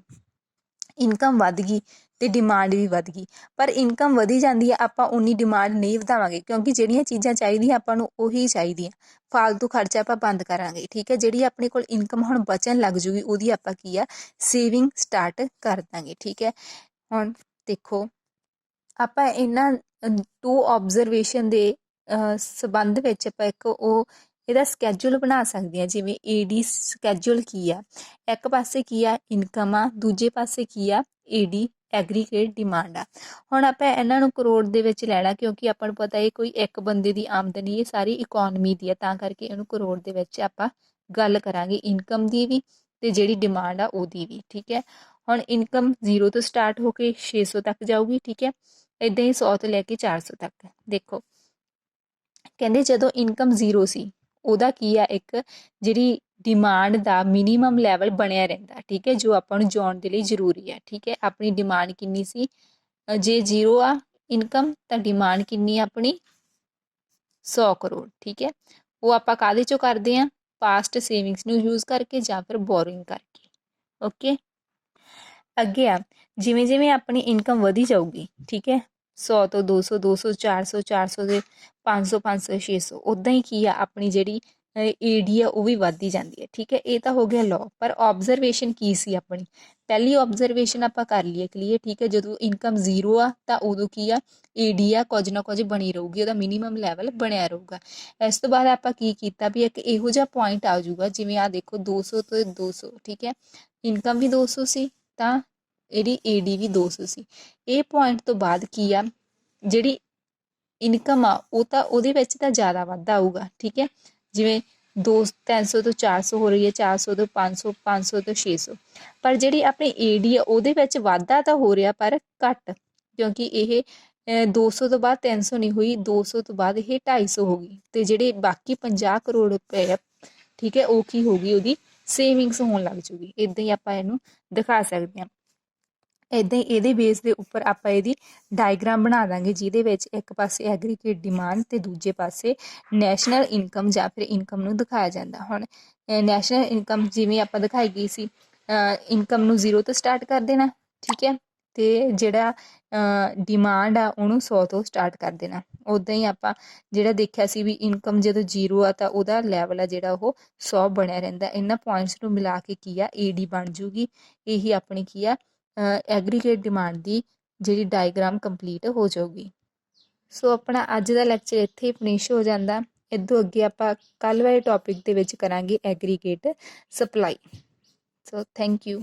ਇਨਕਮ ਵੱਧ ਗਈ ਅਤੇ ਡਿਮਾਂਡ ਵੀ ਵੱਧ ਗਈ, ਪਰ ਇਨਕਮ ਵਧੀ ਜਾਂਦੀ ਹੈ, ਆਪਾਂ ਉਨੀ ਡਿਮਾਂਡ ਨਹੀਂ ਵਧਾਵਾਂਗੇ ਕਿਉਂਕਿ ਜਿਹੜੀਆਂ ਚੀਜ਼ਾਂ ਚਾਹੀਦੀਆਂ ਆਪਾਂ ਨੂੰ ਉਹੀ ਚਾਹੀਦੀਆਂ, ਫਾਲਤੂ ਖਰਚਾ ਆਪਾਂ ਬੰਦ ਕਰਾਂਗੇ। ਠੀਕ ਹੈ, ਜਿਹੜੀ ਆਪਣੇ ਕੋਲ ਇਨਕਮ ਹੁਣ ਬਚਣ ਲੱਗ ਜੂਗੀ ਉਹਦੀ ਆਪਾਂ ਕੀ ਆ, ਸੇਵਿੰਗ ਸਟਾਰਟ ਕਰ ਦਾਂਗੇ। ਠੀਕ ਹੈ, ਹੁਣ ਦੇਖੋ ਆਪਾਂ ਇਹਨਾਂ ਟੂ ਆਬਜ਼ਰਵੇਸ਼ਨ ਦੇ ਸੰਬੰਧ ਵਿੱਚ ਆਪਾਂ ਇੱਕ ਇਹਦਾ ਸਕੈਜੂਲ ਬਣਾ ਸਕਦੇ ਹਾਂ। ਜਿਵੇਂ ਏਡੀ ਸਕੈਜੂਲ ਕੀ ਆ, ਇੱਕ ਪਾਸੇ ਕੀ ਆ, ਇਨਕਮ ਆ, ਦੂਜੇ ਪਾਸੇ ਕੀ ਆ, ਏਡੀ ਐਗਰੀਗੇਟ ਡਿਮਾਂਡ ਆ। ਹੁਣ ਆਪਾਂ ਇਹਨਾਂ ਨੂੰ ਕਰੋੜ ਦੇ ਵਿੱਚ ਲੈਣਾ ਕਿਉਂਕਿ ਆਪਾਂ ਨੂੰ ਪਤਾ ਇਹ ਕੋਈ ਇੱਕ ਬੰਦੇ ਦੀ ਆਮਦਨੀ, ਇਹ ਸਾਰੀ ਇਕੋਨਮੀ ਦੀ ਆ, ਤਾਂ ਕਰਕੇ ਇਹਨੂੰ ਕਰੋੜ ਦੇ ਵਿੱਚ ਆਪਾਂ ਗੱਲ ਕਰਾਂਗੇ, ਇਨਕਮ ਦੀ ਵੀ ਅਤੇ ਜਿਹੜੀ ਡਿਮਾਂਡ ਆ ਉਹਦੀ ਵੀ। ਠੀਕ ਹੈ, ਹੁਣ ਇਨਕਮ 0 ਤੋਂ ਸਟਾਰਟ ਹੋ ਕੇ 600 ਤੱਕ ਜਾਊਗੀ। ਠੀਕ ਹੈ, ਇੱਦਾਂ ਹੀ 100 ਤੋਂ ਲੈ ਕੇ 400 ਤੱਕ। ਦੇਖੋ ਕਹਿੰਦੇ ਜਦੋਂ ਇਨਕਮ 0 ਸੀ ਉਹਦਾ ਕੀ ਆ, ਇੱਕ ਜਿਹੜੀ ਡਿਮਾਂਡ ਦਾ ਮਿਨੀਮਮ ਲੈਵਲ ਬਣਿਆ ਰਹਿੰਦਾ। ਠੀਕ ਹੈ, ਜੋ ਆਪਾਂ ਨੂੰ ਜਿਉਣ ਦੇ ਲਈ ਜ਼ਰੂਰੀ ਹੈ। ਠੀਕ ਹੈ, ਆਪਣੀ ਡਿਮਾਂਡ ਕਿੰਨੀ ਸੀ, ਜੇ 0 ਆ ਇਨਕਮ ਤਾਂ ਡਿਮਾਂਡ ਕਿੰਨੀ ਆ ਆਪਣੀ, 100 ਕਰੋੜ। ਠੀਕ ਹੈ, ਉਹ ਆਪਾਂ ਕਾਹਦੇ ਚੋਂ ਕਰਦੇ ਹਾਂ, ਪਾਸਟ ਸੇਵਿੰਗਸ ਨੂੰ ਯੂਜ਼ ਕਰਕੇ ਜਾਂ ਫਿਰ ਬੋਰਿੰਗ ਕਰਕੇ। ਓਕੇ, ਅੱਗੇ ਆ ਜਿਵੇਂ ਜਿਵੇਂ ਆਪਣੀ ਇਨਕਮ ਵਧੀ ਜਾਊਗੀ, ਠੀਕ ਹੈ, 100 ਤੋਂ 200, 200 400, 400 ਦੇ 500, 500 600, ਉੱਦਾਂ ਹੀ ਕੀ ਆ ਆਪਣੀ ਜਿਹੜੀ ਏਡੀ ਆ ਉਹ ਵੀ ਵੱਧਦੀ ਜਾਂਦੀ ਹੈ। ਠੀਕ ਹੈ, ਇਹ ਤਾਂ ਹੋ ਗਿਆ ਲੋ, ਪਰ ਆਬਜ਼ਰਵੇਸ਼ਨ ਕੀ ਸੀ ਆਪਣੀ, ਪਹਿਲੀ ਆਬਜ਼ਰਵੇਸ਼ਨ ਆਪਾਂ ਕਰ ਲਈਏ ਕਲੀਅਰ। ਠੀਕ ਹੈ, ਜਦੋਂ ਇਨਕਮ 0 ਆ ਤਾਂ ਉਦੋਂ ਕੀ ਆ, ਏਡੀ ਆ ਕੁਝ ਨਾ ਕੁਝ ਬਣੀ ਰਹੂਗੀ, ਉਹਦਾ ਮਿਨੀਮਮ ਲੈਵਲ ਬਣਿਆ ਰਹੂਗਾ। ਇਸ ਤੋਂ ਬਾਅਦ ਆਪਾਂ ਕੀ ਕੀਤਾ ਵੀ ਇੱਕ ਇਹੋ ਜਿਹਾ ਪੁਆਇੰਟ ਆ ਜਾਊਗਾ, ਜਿਵੇਂ ਆ ਦੇਖੋ 200 ਤੋਂ 200, ਠੀਕ ਹੈ, ਇਨਕਮ ਵੀ 200 ਸੀ ਤਾਂ ਇਹਦੀ ਏਡੀ ਵੀ 200 ਸੀ। ਇਹ ਪੁਆਇੰਟ ਤੋਂ ਬਾਅਦ ਕੀ ਆ, ਜਿਹੜੀ ਇਨਕਮ ਆ ਉਹ ਤਾਂ ਉਹਦੇ ਵਿੱਚ ਤਾਂ ਜ਼ਿਆਦਾ ਵਾਧਾ ਆਊਗਾ। ਠੀਕ ਹੈ, ਜਿਵੇਂ 300 ਤੋਂ 400 ਹੋ ਰਹੀ ਹੈ, 400 ਤੋਂ 500, 500 ਤੋਂ 600, ਪਰ ਜਿਹੜੀ ਆਪਣੀ ਏਡੀ ਆ ਉਹਦੇ ਵਿੱਚ ਵਾਧਾ ਤਾਂ ਹੋ ਰਿਹਾ ਪਰ ਘੱਟ, ਕਿਉਂਕਿ ਇਹ 200 ਤੋਂ ਬਾਅਦ 300 ਨਹੀਂ ਹੋਈ, 200 ਤੋਂ ਬਾਅਦ ਇਹ 250 ਹੋ ਗਈ, ਅਤੇ ਜਿਹੜੇ ਬਾਕੀ 50 ਕਰੋੜ ਰੁਪਏ ਆ, ਠੀਕ ਹੈ, ਉਹ ਕੀ ਹੋ ਗਈ, ਉਹਦੀ ਸੇਵਿੰਗਸ ਹੋਣ ਲੱਗ ਜੂਗੀ। ਇੱਦਾਂ ਹੀ ਆਪਾਂ ਇਹਨੂੰ ਦਿਖਾ ਸਕਦੇ ਹਾਂ। ਇੱਦਾਂ ਹੀ ਇਹਦੇ ਬੇਸ ਦੇ ਉੱਪਰ ਆਪਾਂ ਇਹਦੀ ਡਾਇਗਰਾਮ ਬਣਾ ਦਾਂਗੇ, ਜਿਹਦੇ ਵਿੱਚ ਇੱਕ ਪਾਸੇ ਐਗਰੀਗੇਟ ਡਿਮਾਂਡ ਅਤੇ ਦੂਜੇ ਪਾਸੇ ਨੈਸ਼ਨਲ ਇਨਕਮ ਜਾਂ ਫਿਰ ਇਨਕਮ ਨੂੰ ਦਿਖਾਇਆ ਜਾਂਦਾ। ਹੁਣ ਨੈਸ਼ਨਲ ਇਨਕਮ ਜਿਵੇਂ ਆਪਾਂ ਦਿਖਾਈ ਗਈ ਸੀ, ਇਨਕਮ ਨੂੰ 0 ਤੋਂ ਸਟਾਰਟ ਕਰ ਦੇਣਾ। ਠੀਕ ਹੈ, ਅਤੇ ਜਿਹੜਾ ਡਿਮਾਂਡ ਆ ਉਹਨੂੰ 100 ਤੋਂ ਸਟਾਰਟ ਕਰ ਦੇਣਾ। ਉੱਦਾਂ ਹੀ ਆਪਾਂ ਜਿਹੜਾ ਦੇਖਿਆ ਸੀ ਵੀ ਇਨਕਮ ਜਦੋਂ 0 ਆ ਤਾਂ ਉਹਦਾ ਲੈਵਲ ਆ ਜਿਹੜਾ ਉਹ 100 ਬਣਿਆ ਰਹਿੰਦਾ। ਇਹਨਾਂ ਪੁਆਇੰਟਸ ਨੂੰ ਮਿਲਾ ਕੇ ਕੀ ਆ, ਏਡੀ ਬਣ ਜੂਗੀ। ਇਹੀ ਆਪਣੀ ਕੀ ਆ, ਐਗਰੀਗੇਟ ਡਿਮਾਂਡ ਦੀ ਜਿਹੜੀ ਡਾਇਗਰਾਮ ਕੰਪਲੀਟ ਹੋ ਜਾਊਗੀ। ਸੋ ਆਪਣਾ ਅੱਜ ਦਾ ਲੈਕਚਰ ਇੱਥੇ ਹੀ ਫਿਨਿਸ਼ ਹੋ ਜਾਂਦਾ। ਇੱਦੋਂ ਅੱਗੇ ਆਪਾਂ ਕੱਲ੍ਹ ਵਾਲੇ ਟੋਪਿਕ ਦੇ ਵਿੱਚ ਕਰਾਂਗੇ aggregate supply. So thank you.